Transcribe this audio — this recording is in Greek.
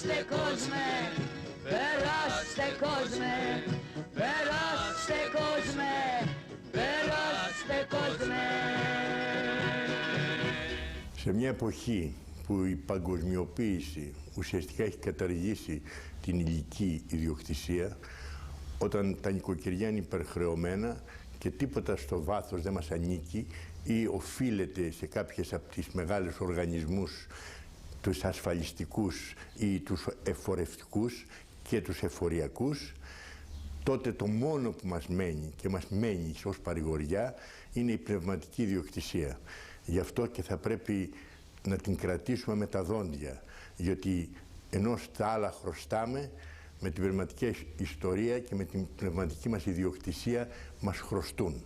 Περάστε κόσμε, περάστε κόσμε, περάστε κόσμε, περάστε κόσμε. Σε μια εποχή που η παγκοσμιοποίηση ουσιαστικά έχει καταργήσει την ηλική ιδιοκτησία, όταν τα νοικοκυριά είναι υπερχρεωμένα και τίποτα στο βάθος δεν μας ανήκει ή οφείλεται σε κάποιες από τις μεγάλες οργανισμούς, τους ασφαλιστικούς ή τους εφορευτικούς και τους εφοριακούς, τότε το μόνο που μας μένει και μας μένει ως παρηγοριά είναι η πνευματική ιδιοκτησία. Γι' αυτό και θα πρέπει να την κρατήσουμε με τα δόντια, γιατί ενώ στα άλλα χρωστάμε, με την πνευματική ιστορία και με την πνευματική μας ιδιοκτησία μας χρωστούν.